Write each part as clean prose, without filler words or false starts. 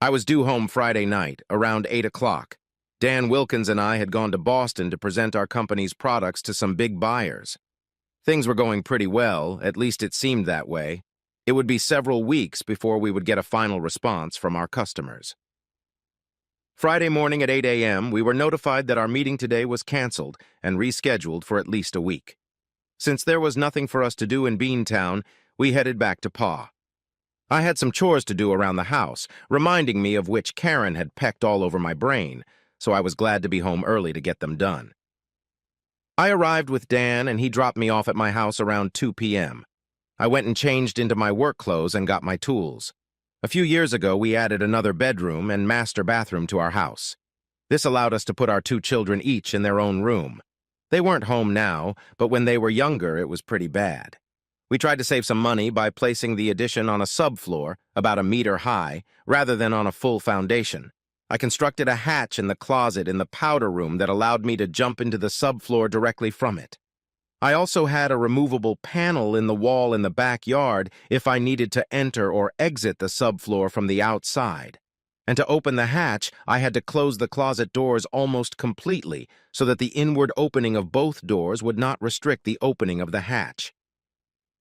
I was due home Friday night, around 8 o'clock. Dan Wilkins and I had gone to Boston to present our company's products to some big buyers. Things were going pretty well, at least it seemed that way. It would be several weeks before we would get a final response from our customers. Friday morning at 8 a.m., we were notified that our meeting today was canceled and rescheduled for at least a week. Since there was nothing for us to do in Beantown, we headed back to Pa. I had some chores to do around the house, reminding me of which Karen had pecked all over my brain, so I was glad to be home early to get them done. I arrived with Dan, and he dropped me off at my house around 2 p.m. I went and changed into my work clothes and got my tools. A few years ago, we added another bedroom and master bathroom to our house. This allowed us to put our two children each in their own room. They weren't home now, but when they were younger, it was pretty bad. We tried to save some money by placing the addition on a subfloor, about a meter high, rather than on a full foundation. I constructed a hatch in the closet in the powder room that allowed me to jump into the subfloor directly from it. I also had a removable panel in the wall in the backyard if I needed to enter or exit the subfloor from the outside. And to open the hatch, I had to close the closet doors almost completely so that the inward opening of both doors would not restrict the opening of the hatch.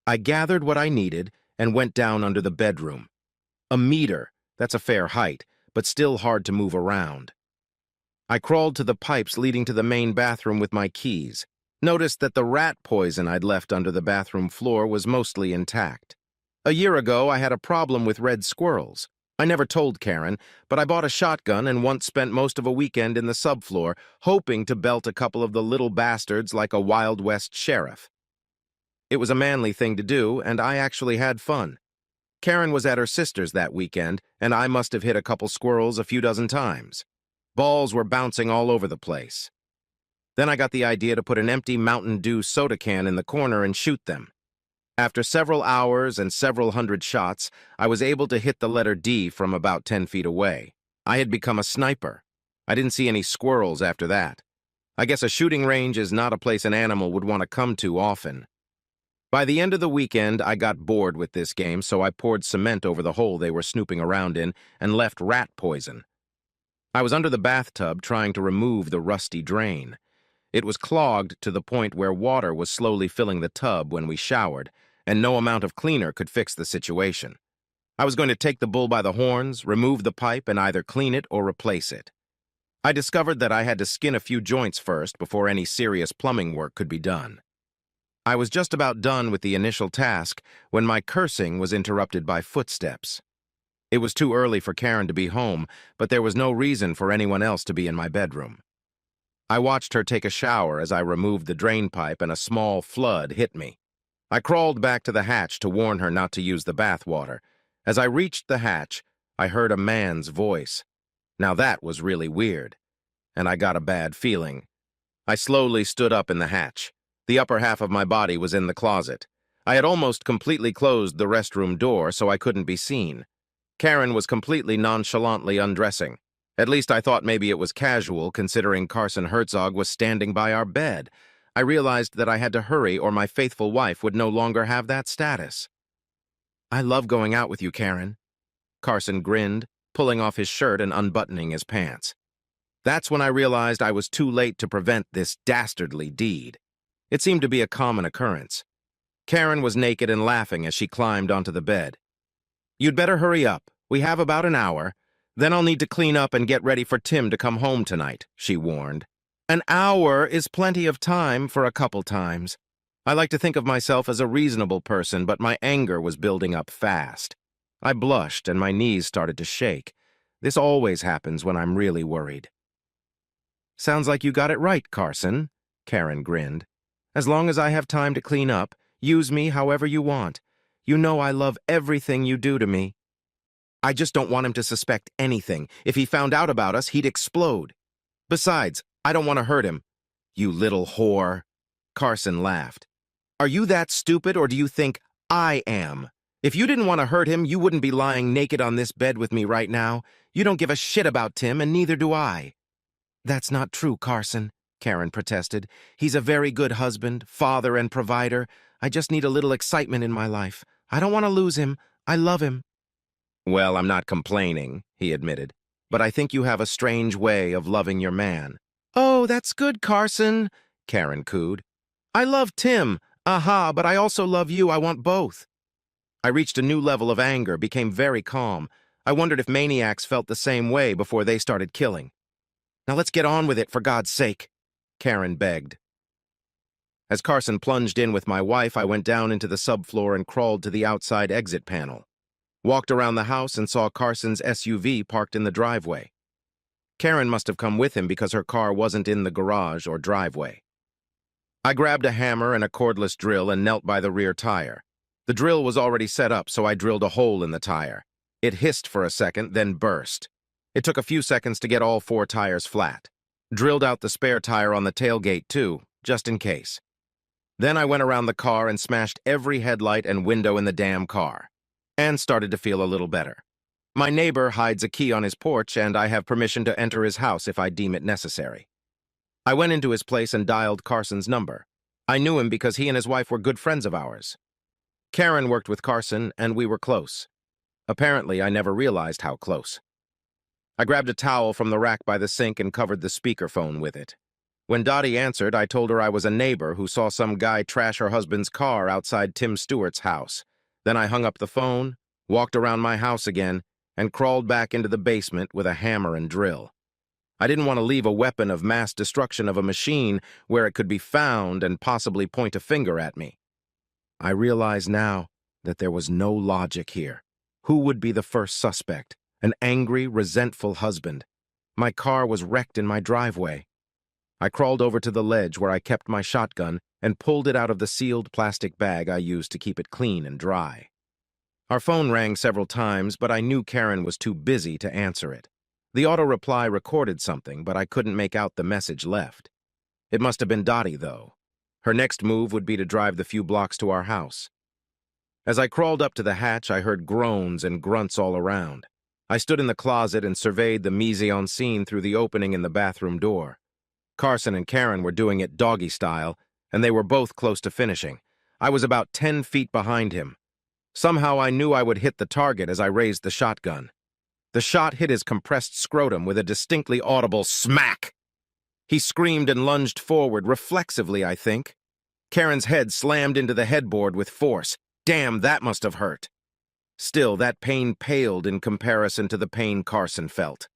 I gathered what I needed and went down under the bedroom. A meter, that's a fair height, but still hard to move around. I crawled to the pipes leading to the main bathroom with my keys. Noticed that the rat poison I'd left under the bathroom floor was mostly intact. A year ago, I had a problem with red squirrels. I never told Karen, but I bought a shotgun and once spent most of a weekend in the subfloor, hoping to belt a couple of the little bastards like a Wild West sheriff. It was a manly thing to do, and I actually had fun. Karen was at her sister's that weekend, and I must have hit a couple squirrels a few dozen times. Balls were bouncing all over the place. Then I got the idea to put an empty Mountain Dew soda can in the corner and shoot them. After several hours and several hundred shots, I was able to hit the letter D from about 10 feet away. I had become a sniper. I didn't see any squirrels after that. I guess a shooting range is not a place an animal would want to come to often. By the end of the weekend, I got bored with this game, so I poured cement over the hole they were snooping around in and left rat poison. I was under the bathtub trying to remove the rusty drain. It was clogged to the point where water was slowly filling the tub when we showered, and no amount of cleaner could fix the situation. I was going to take the bull by the horns, remove the pipe, and either clean it or replace it. I discovered that I had to skin a few joints first before any serious plumbing work could be done. I was just about done with the initial task when my cursing was interrupted by footsteps. It was too early for Karen to be home, but there was no reason for anyone else to be in my bedroom. I watched her take a shower as I removed the drain pipe and a small flood hit me. I crawled back to the hatch to warn her not to use the bath water. As I reached the hatch, I heard a man's voice. Now that was really weird, and I got a bad feeling. I slowly stood up in the hatch. The upper half of my body was in the closet. I had almost completely closed the restroom door so I couldn't be seen. Karen was completely nonchalantly undressing. At least I thought maybe it was casual, considering Carson Herzog was standing by our bed. I realized that I had to hurry or my faithful wife would no longer have that status. "I love going out with you, Karen." Carson grinned, pulling off his shirt and unbuttoning his pants. That's when I realized I was too late to prevent this dastardly deed. It seemed to be a common occurrence. Karen was naked and laughing as she climbed onto the bed. "You'd better hurry up. We have about an hour. Then I'll need to clean up and get ready for Tim to come home tonight," she warned. An hour is plenty of time for a couple times. I like to think of myself as a reasonable person, but my anger was building up fast. I blushed and my knees started to shake. This always happens when I'm really worried. "Sounds like you got it right, Carson," Karen grinned. "As long as I have time to clean up, use me however you want. You know I love everything you do to me." "I just don't want him to suspect anything. If he found out about us, he'd explode. Besides, I don't want to hurt him." "You little whore." Carson laughed. "Are you that stupid, or do you think I am? If you didn't want to hurt him, you wouldn't be lying naked on this bed with me right now. You don't give a shit about Tim, and neither do I." "That's not true, Carson," Karen protested. "He's a very good husband, father, and provider. I just need a little excitement in my life. I don't want to lose him. I love him." Well, I'm not complaining, he admitted, but I think you have a strange way of loving your man. Oh, that's good, Carson, Karen cooed. I love Tim, aha, but I also love you. I want both. I reached a new level of anger, became very calm. I wondered if maniacs felt the same way before they started killing. Now let's get on with it, for God's sake, Karen begged. As Carson plunged in with my wife, I went down into the subfloor and crawled to the outside exit panel. Walked around the house and saw Carson's SUV parked in the driveway. Karen must have come with him because her car wasn't in the garage or driveway. I grabbed a hammer and a cordless drill and knelt by the rear tire. The drill was already set up, so I drilled a hole in the tire. It hissed for a second, then burst. It took a few seconds to get all 4 tires flat. Drilled out the spare tire on the tailgate, too, just in case. Then I went around the car and smashed every headlight and window in the damn car, and started to feel a little better. My neighbor hides a key on his porch, and I have permission to enter his house if I deem it necessary. I went into his place and dialed Carson's number. I knew him because he and his wife were good friends of ours. Karen worked with Carson, and we were close. Apparently, I never realized how close. I grabbed a towel from the rack by the sink and covered the speakerphone with it. When Dottie answered, I told her I was a neighbor who saw some guy trash her husband's car outside Tim Stewart's house. Then I hung up the phone, walked around my house again, and crawled back into the basement with a hammer and drill. I didn't want to leave a weapon of mass destruction of a machine where it could be found and possibly point a finger at me. I realize now that there was no logic here. Who would be the first suspect? An angry, resentful husband. My car was wrecked in my driveway. I crawled over to the ledge where I kept my shotgun and pulled it out of the sealed plastic bag I used to keep it clean and dry. Our phone rang several times, but I knew Karen was too busy to answer it. The auto-reply recorded something, but I couldn't make out the message left. It must have been Dottie, though. Her next move would be to drive the few blocks to our house. As I crawled up to the hatch, I heard groans and grunts all around. I stood in the closet and surveyed the mise-en-scene through the opening in the bathroom door. Carson and Karen were doing it doggy style, and they were both close to finishing. I was about 10 feet behind him. Somehow I knew I would hit the target as I raised the shotgun. The shot hit his compressed scrotum with a distinctly audible smack. He screamed and lunged forward, reflexively, I think. Karen's head slammed into the headboard with force. Damn, that must have hurt. Still, that pain paled in comparison to the pain Carson felt.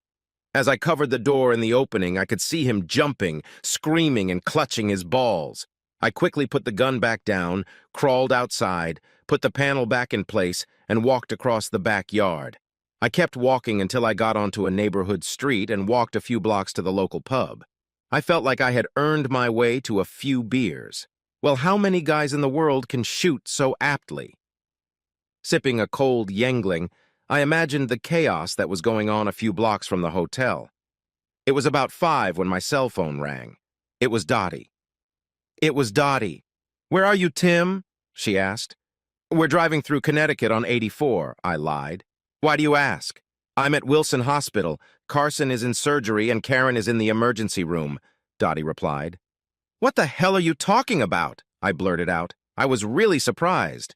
As I covered the door in the opening, I could see him jumping, screaming, and clutching his balls. I quickly put the gun back down, crawled outside, put the panel back in place, and walked across the backyard. I kept walking until I got onto a neighborhood street and walked a few blocks to the local pub. I felt like I had earned my way to a few beers. Well, how many guys in the world can shoot so aptly? Sipping a cold Yengling, I imagined the chaos that was going on a few blocks from the hotel. It was about 5 when my cell phone rang. It was Dottie. It was Dottie. "Where are you, Tim?" she asked. "We're driving through Connecticut on 84, I lied. "Why do you ask?" "I'm at Wilson Hospital. Carson is in surgery and Karen is in the emergency room," Dottie replied. "What the hell are you talking about?" I blurted out. I was really surprised.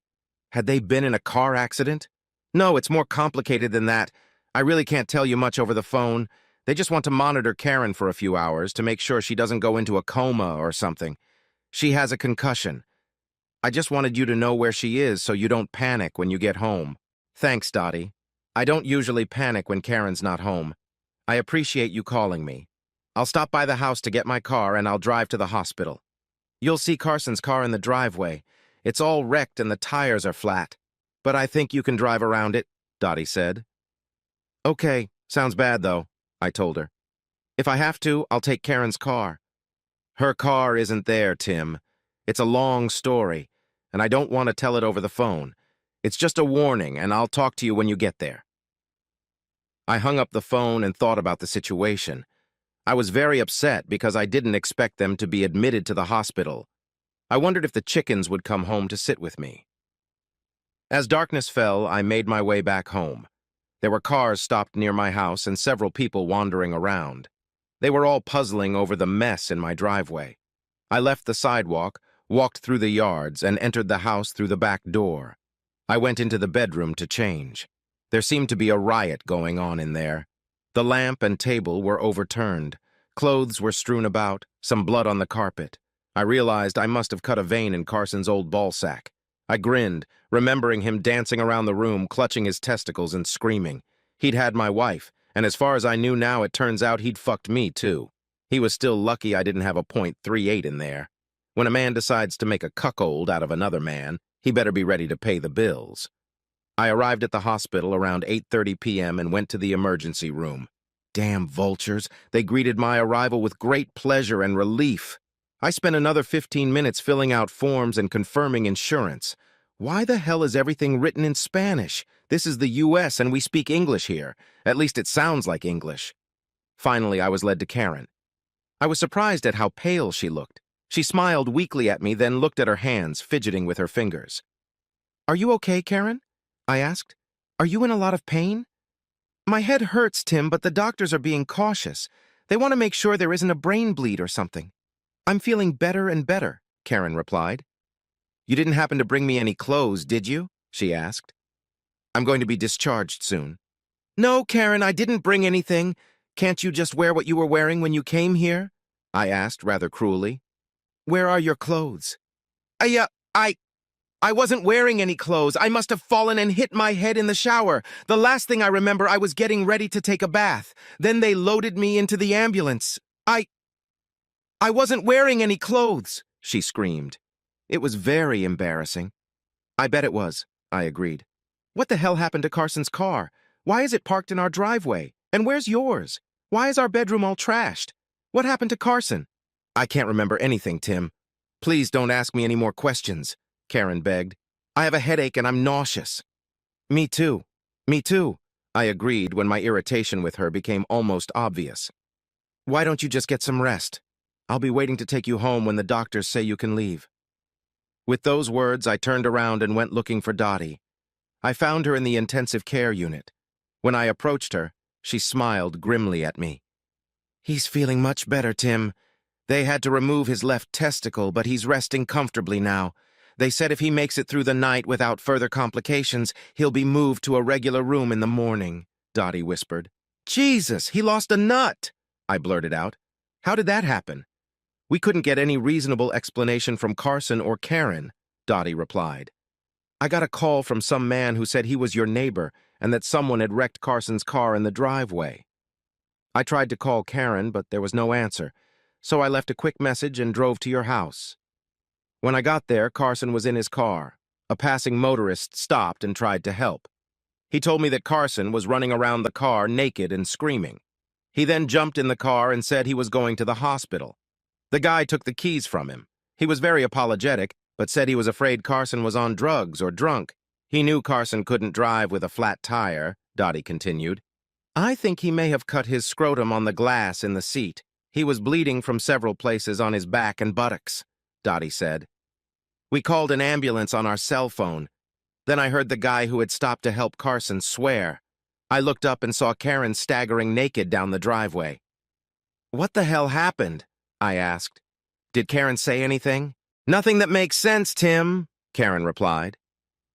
Had they been in a car accident? "No, it's more complicated than that. I really can't tell you much over the phone. They just want to monitor Karen for a few hours to make sure she doesn't go into a coma or something. She has a concussion. I just wanted you to know where she is so you don't panic when you get home." "Thanks, Dottie. I don't usually panic when Karen's not home. I appreciate you calling me. I'll stop by the house to get my car and I'll drive to the hospital. You'll see Carson's car in the driveway. It's all wrecked and the tires are flat. But I think you can drive around it," Dottie said. "Okay, sounds bad though," I told her. "If I have to, I'll take Karen's car." "Her car isn't there, Tim. It's a long story, and I don't want to tell it over the phone. It's just a warning, and I'll talk to you when you get there." I hung up the phone and thought about the situation. I was very upset because I didn't expect them to be admitted to the hospital. I wondered if the chickens would come home to sit with me. As darkness fell, I made my way back home. There were cars stopped near my house and several people wandering around. They were all puzzling over the mess in my driveway. I left the sidewalk, walked through the yards, and entered the house through the back door. I went into the bedroom to change. There seemed to be a riot going on in there. The lamp and table were overturned. Clothes were strewn about, some blood on the carpet. I realized I must have cut a vein in Carson's old ballsack. I grinned, remembering him dancing around the room, clutching his testicles and screaming. He'd had my wife, and as far as I knew now, it turns out he'd fucked me too. He was still lucky I didn't have a .38 in there. When a man decides to make a cuckold out of another man, he better be ready to pay the bills. I arrived at the hospital around 8:30 p.m. and went to the emergency room. Damn vultures, they greeted my arrival with great pleasure and relief. I spent another 15 minutes filling out forms and confirming insurance. Why the hell is everything written in Spanish? This is the U.S. and we speak English here. At least it sounds like English. Finally, I was led to Karen. I was surprised at how pale she looked. She smiled weakly at me, then looked at her hands, fidgeting with her fingers. "Are you okay, Karen?" I asked. "Are you in a lot of pain?" "My head hurts, Tim, but the doctors are being cautious. They want to make sure there isn't a brain bleed or something." "I'm feeling better and better," Karen replied. "You didn't happen to bring me any clothes, did you?" she asked. "I'm going to be discharged soon." "No, Karen, I didn't bring anything. Can't you just wear what you were wearing when you came here?" I asked rather cruelly. "Where are your clothes?" I wasn't wearing any clothes. I must have fallen and hit my head in the shower. The last thing I remember, I was getting ready to take a bath. Then they loaded me into the ambulance. I wasn't wearing any clothes," she screamed. It was very embarrassing. "I bet it was," I agreed. "What the hell happened to Carson's car? Why is it parked in our driveway? And where's yours? Why is our bedroom all trashed? What happened to Carson?" "I can't remember anything, Tim. Please don't ask me any more questions," Karen begged. "I have a headache and I'm nauseous." Me too, I agreed when my irritation with her became almost obvious. "Why don't you just get some rest? I'll be waiting to take you home when the doctors say you can leave." With those words, I turned around and went looking for Dottie. I found her in the intensive care unit. When I approached her, she smiled grimly at me. "He's feeling much better, Tim. They had to remove his left testicle, but he's resting comfortably now. They said if he makes it through the night without further complications, he'll be moved to a regular room in the morning," Dottie whispered. "Jesus, he lost a nut!" I blurted out. "How did that happen?" "We couldn't get any reasonable explanation from Carson or Karen," Dottie replied. "I got a call from some man who said he was your neighbor and that someone had wrecked Carson's car in the driveway. I tried to call Karen, but there was no answer, so I left a quick message and drove to your house. When I got there, Carson was in his car. A passing motorist stopped and tried to help. He told me that Carson was running around the car naked and screaming. He then jumped in the car and said he was going to the hospital. The guy took the keys from him. He was very apologetic, but said he was afraid Carson was on drugs or drunk. He knew Carson couldn't drive with a flat tire," Dottie continued. "I think he may have cut his scrotum on the glass in the seat. He was bleeding from several places on his back and buttocks," Dottie said. "We called an ambulance on our cell phone. Then I heard the guy who had stopped to help Carson swear. I looked up and saw Karen staggering naked down the driveway." "What the hell happened?" I asked. "Did Karen say anything?" "Nothing that makes sense, Tim," Karen replied.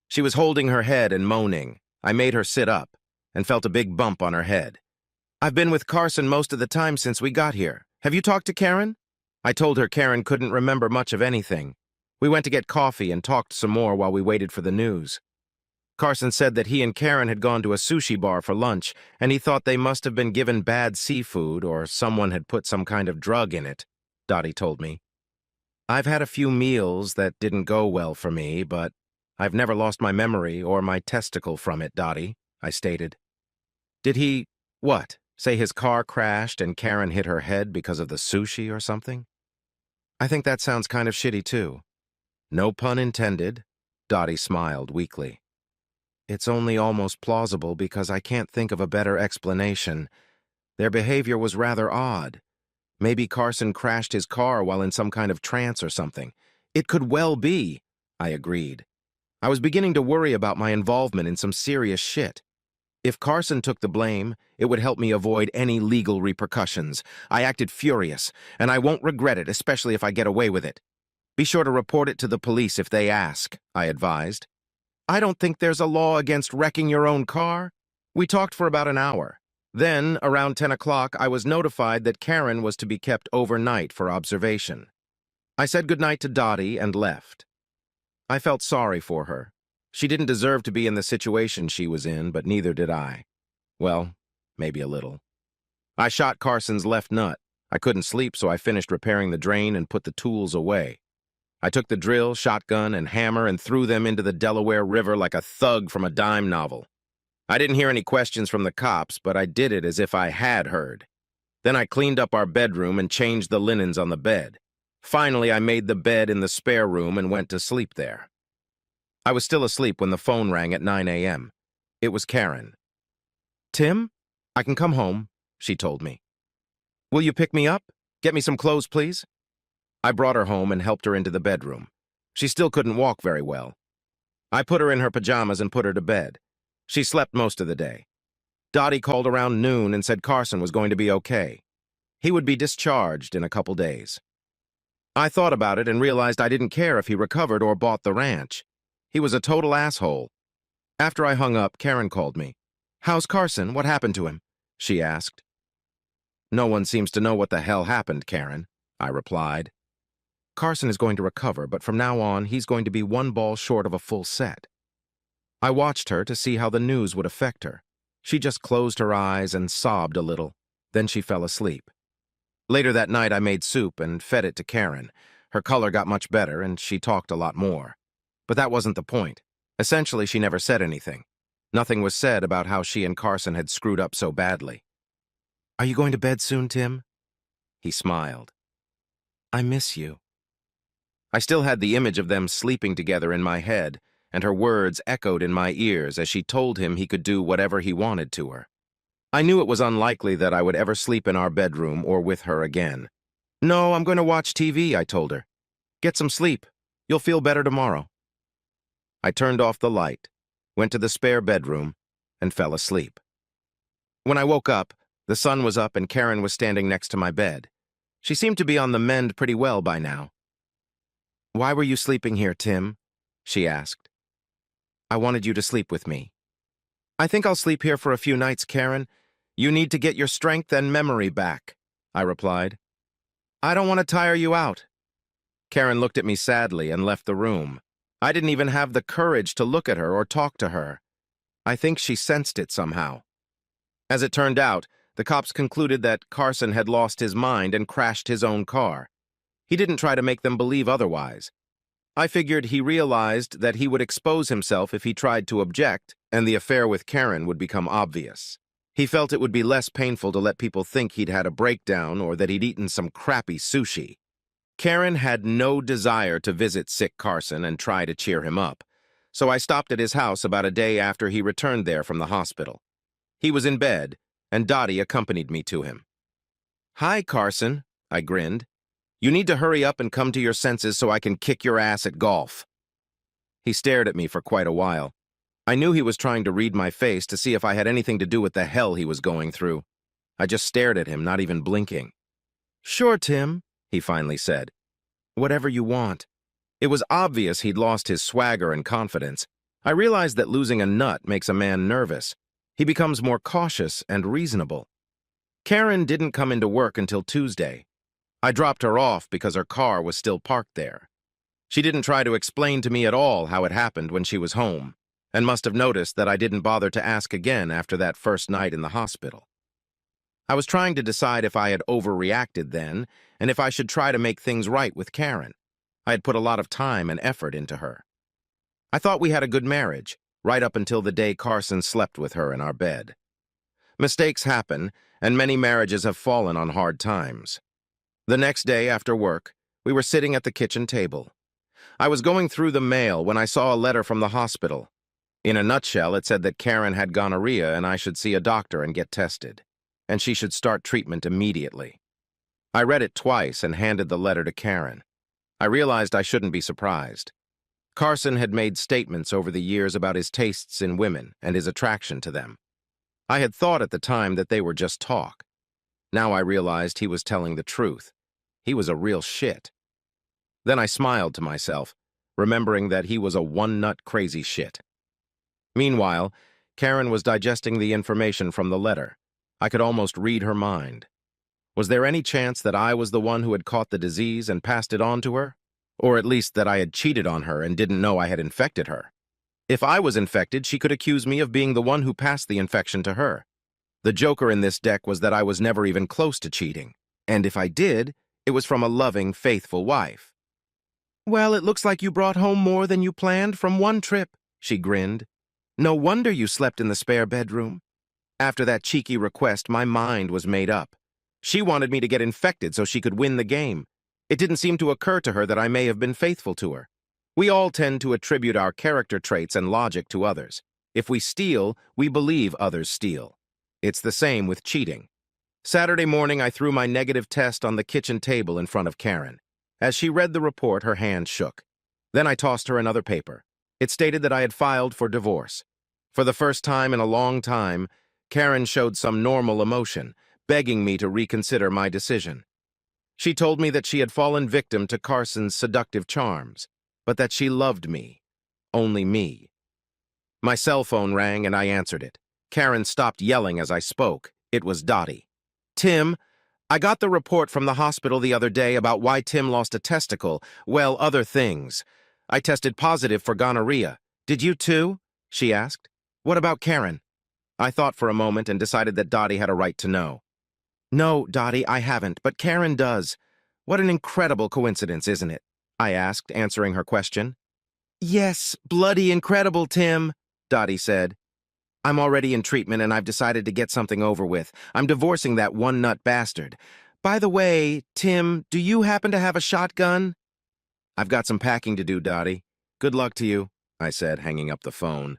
She was holding her head and moaning. I made her sit up and felt a big bump on her head. "I've been with Carson most of the time since we got here. Have you talked to Karen?" I told her Karen couldn't remember much of anything. We went to get coffee and talked some more while we waited for the news. Carson said that he and Karen had gone to a sushi bar for lunch, and he thought they must have been given bad seafood or someone had put some kind of drug in it, Dottie told me. "I've had a few meals that didn't go well for me, but I've never lost my memory or my testicle from it, Dottie," I stated. "Did he, say his car crashed and Karen hit her head because of the sushi or something?" "I think that sounds kind of shitty, too." "No pun intended," Dottie smiled weakly. "It's only almost plausible because I can't think of a better explanation. Their behavior was rather odd. Maybe Carson crashed his car while in some kind of trance or something. It could well be," I agreed. I was beginning to worry about my involvement in some serious shit. If Carson took the blame, it would help me avoid any legal repercussions. I acted furious, and I won't regret it, especially if I get away with it. "Be sure to report it to the police if they ask," I advised. "I don't think there's a law against wrecking your own car," We talked for about an hour. Then, around 10 o'clock, I was notified that Karen was to be kept overnight for observation. I said goodnight to Dottie and left. I felt sorry for her. She didn't deserve to be in the situation she was in, but neither did I. Well, maybe a little. I shot Carson's left nut. I couldn't sleep, so I finished repairing the drain and put the tools away. I took the drill, shotgun, and hammer and threw them into the Delaware River like a thug from a dime novel. I didn't hear any questions from the cops, but I did it as if I had heard. Then I cleaned up our bedroom and changed the linens on the bed. Finally, I made the bed in the spare room and went to sleep there. I was still asleep when the phone rang at 9 a.m. It was Karen. "Tim, I can come home," she told me. "Will you pick me up? Get me some clothes, please?" I brought her home and helped her into the bedroom. She still couldn't walk very well. I put her in her pajamas and put her to bed. She slept most of the day. Dottie called around noon and said Carson was going to be okay. He would be discharged in a couple days. I thought about it and realized I didn't care if he recovered or bought the ranch. He was a total asshole. After I hung up, Karen called me. "How's Carson? What happened to him?" she asked. "No one seems to know what the hell happened, Karen," I replied. "Carson is going to recover, but from now on, he's going to be one ball short of a full set." I watched her to see how the news would affect her. She just closed her eyes and sobbed a little. Then she fell asleep. Later that night, I made soup and fed it to Karen. Her color got much better, and she talked a lot more. But that wasn't the point. Essentially, she never said anything. Nothing was said about how she and Carson had screwed up so badly. "Are you going to bed soon, Tim?" He smiled. "I miss you." I still had the image of them sleeping together in my head, and her words echoed in my ears as she told him he could do whatever he wanted to her. I knew it was unlikely that I would ever sleep in our bedroom or with her again. "No, I'm going to watch TV," I told her. "Get some sleep. You'll feel better tomorrow." I turned off the light, went to the spare bedroom, and fell asleep. When I woke up, the sun was up and Karen was standing next to my bed. She seemed to be on the mend pretty well by now. "Why were you sleeping here, Tim?" she asked. "I wanted you to sleep with me." "I think I'll sleep here for a few nights, Karen. You need to get your strength and memory back," I replied. "I don't want to tire you out." Karen looked at me sadly and left the room. I didn't even have the courage to look at her or talk to her. I think she sensed it somehow. As it turned out, the cops concluded that Carson had lost his mind and crashed his own car. He didn't try to make them believe otherwise. I figured he realized that he would expose himself if he tried to object, and the affair with Karen would become obvious. He felt it would be less painful to let people think he'd had a breakdown or that he'd eaten some crappy sushi. Karen had no desire to visit sick Carson and try to cheer him up, so I stopped at his house about a day after he returned there from the hospital. He was in bed, and Dottie accompanied me to him. "Hi, Carson," I grinned. "You need to hurry up and come to your senses so I can kick your ass at golf." He stared at me for quite a while. I knew he was trying to read my face to see if I had anything to do with the hell he was going through. I just stared at him, not even blinking. "Sure, Tim," he finally said. "Whatever you want." It was obvious he'd lost his swagger and confidence. I realized that losing a nut makes a man nervous. He becomes more cautious and reasonable. Karen didn't come into work until Tuesday. I dropped her off because her car was still parked there. She didn't try to explain to me at all how it happened when she was home, and must have noticed that I didn't bother to ask again after that first night in the hospital. I was trying to decide if I had overreacted then, and if I should try to make things right with Karen. I had put a lot of time and effort into her. I thought we had a good marriage, right up until the day Carson slept with her in our bed. Mistakes happen, and many marriages have fallen on hard times. The next day after work, we were sitting at the kitchen table. I was going through the mail when I saw a letter from the hospital. In a nutshell, it said that Karen had gonorrhea and I should see a doctor and get tested, and she should start treatment immediately. I read it twice and handed the letter to Karen. I realized I shouldn't be surprised. Carson had made statements over the years about his tastes in women and his attraction to them. I had thought at the time that they were just talk. Now I realized he was telling the truth. He was a real shit. Then I smiled to myself, remembering that he was a one-nut crazy shit. Meanwhile, Karen was digesting the information from the letter. I could almost read her mind. Was there any chance that I was the one who had caught the disease and passed it on to her? Or at least that I had cheated on her and didn't know I had infected her? If I was infected, she could accuse me of being the one who passed the infection to her. The joker in this deck was that I was never even close to cheating. And if I did, it was from a loving, faithful wife. "Well, it looks like you brought home more than you planned from one trip," she grinned. "No wonder you slept in the spare bedroom." After that cheeky request, my mind was made up. She wanted me to get infected so she could win the game. It didn't seem to occur to her that I may have been faithful to her. We all tend to attribute our character traits and logic to others. If we steal, we believe others steal. It's the same with cheating. Saturday morning, I threw my negative test on the kitchen table in front of Karen. As she read the report, her hand shook. Then I tossed her another paper. It stated that I had filed for divorce. For the first time in a long time, Karen showed some normal emotion, begging me to reconsider my decision. She told me that she had fallen victim to Carson's seductive charms, but that she loved me. Only me. My cell phone rang and I answered it. Karen stopped yelling as I spoke. It was Dottie. "Tim, I got the report from the hospital the other day about why Tim lost a testicle. Well, other things. I tested positive for gonorrhea. Did you too?" she asked. "What about Karen?" I thought for a moment and decided that Dottie had a right to know. "No, Dottie, I haven't, but Karen does. What an incredible coincidence, isn't it?" I asked, answering her question. "Yes, bloody incredible, Tim," Dottie said. "I'm already in treatment and I've decided to get something over with. I'm divorcing that one-nut bastard. By the way, Tim, do you happen to have a shotgun?" "I've got some packing to do, Dottie. Good luck to you," I said, hanging up the phone.